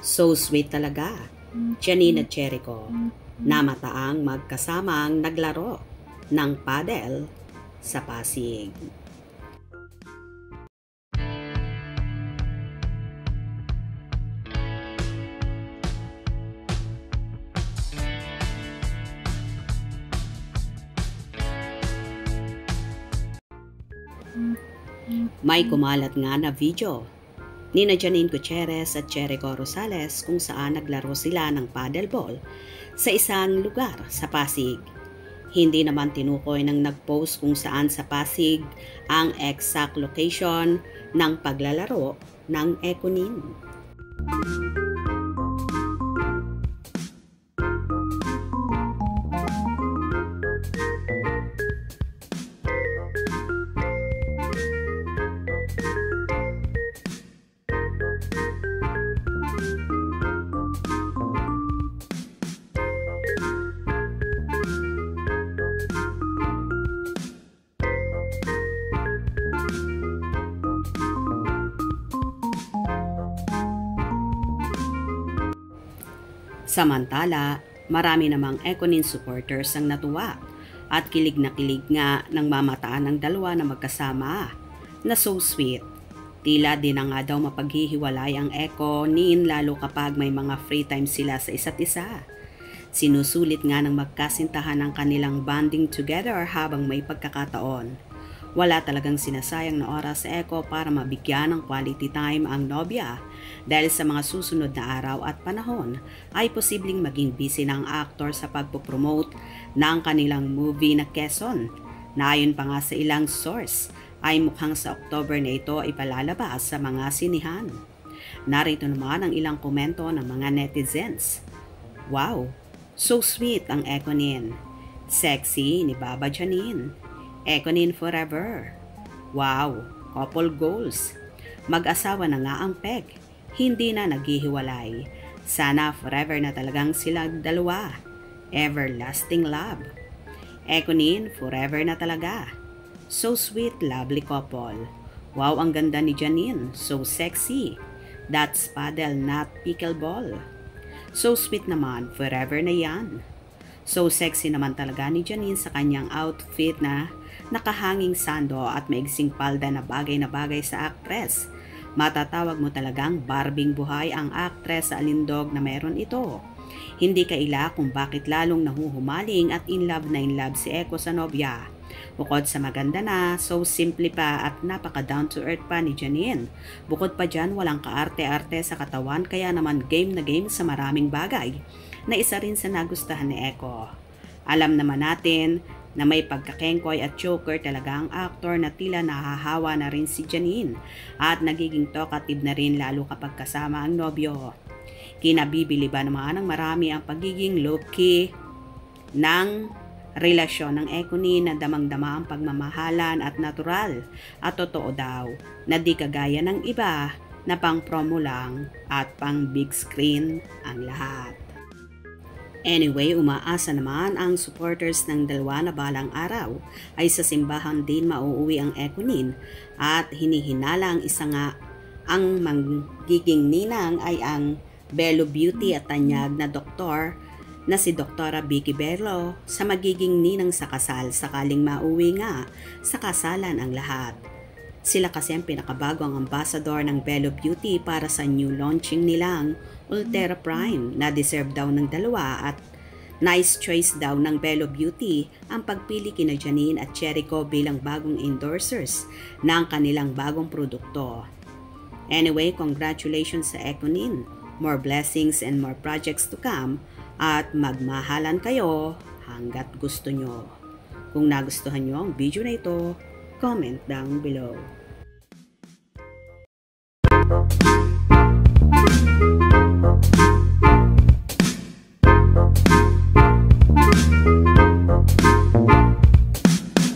So sweet talaga. Janine at Jericho, namataang magkasamang naglaro ng padel sa Pasig. May kumalat nga na video nina Janine Gutierrez at Jericho Rosales kung saan naglaro sila ng paddleball sa isang lugar sa Pasig. Hindi naman tinukoy ng nag-post kung saan sa Pasig ang exact location ng paglalaro ng Ekunin. Samantala, marami namang Ekunin supporters ang natuwa at kilig na kilig nga ng mamataan ng dalawa na magkasama na so sweet. Tila din na nga daw mapaghihiwalay ang Ekunin lalo kapag may mga free time sila sa isa't isa. Sinusulit nga ng magkasintahan ang kanilang bonding together habang may pagkakataon. Wala talagang sinasayang na oras sa Eko para mabigyan ng quality time ang nobya dahil sa mga susunod na araw at panahon ay posibleng maging busy ng aktor sa pagpopromote ng kanilang movie na Quezon na ayon pa nga sa ilang source ay mukhang sa October na ito ipalalabas sa mga sinihan. Narito naman ang ilang komento ng mga netizens. Wow, so sweet ang Ekunin. Sexy ni Baba Janine. Ekunin forever. Wow, couple goals. Mag-asawa na nga ang peg. Hindi na naghihiwalay. Sana forever na talagang sila dalawa. Everlasting love. Ekunin forever na talaga. So sweet, lovely couple. Wow, ang ganda ni Janine. So sexy. That's paddle, not pickleball. So sweet naman, forever na yan. So sexy naman talaga ni Janine sa kanyang outfit na nakahanging sando at maigsing palda na bagay sa aktres. Matatawag mo talagang barbing buhay ang aktres sa alindog na meron ito. Hindi kaila kung bakit lalong nahuhumaling at in love si Eko sa nobya. Bukod sa maganda na, so simple pa at napaka down to earth pa ni Janine. Bukod pa dyan, walang kaarte-arte sa katawan kaya naman game na game sa maraming bagay na isa rin sa nagustuhan ni Eko. Alam naman natin na may pagkakengkoy at joker talaga ang aktor na tila nahahawa na rin si Janine at nagiging talkative na rin lalo kapag kasama ang nobyo. Kinabibili ba naman ng marami ang pagiging low-key ng relasyon ng Ekunin na damang-dama ang pagmamahalan at natural at totoo daw na di kagaya ng iba na pang promo lang at pang big screen ang lahat. Anyway, umaasa naman ang supporters ng dalawa na balang araw ay sa simbahan din mauuwi ang Ekunin at hinihinala ang isa nga ang magiging ninang ay ang Bello Beauty at tanyag na doktor na si Doktora Vicky Bello sa magiging ninang sa kasal sakaling mauwi nga sa kasalan ang lahat. Sila kasi ang pinakabagong ambassador ng Bello Beauty para sa new launching nilang Ultera Prime na deserve daw ng dalawa at nice choice daw ng Bello Beauty ang pagpili kina Janine at Jericho bilang bagong endorsers ng kanilang bagong produkto. Anyway, congratulations sa Ekunin. More blessings and more projects to come at magmahalan kayo hanggat gusto nyo. Kung nagustuhan nyo ang video na ito, comment down below.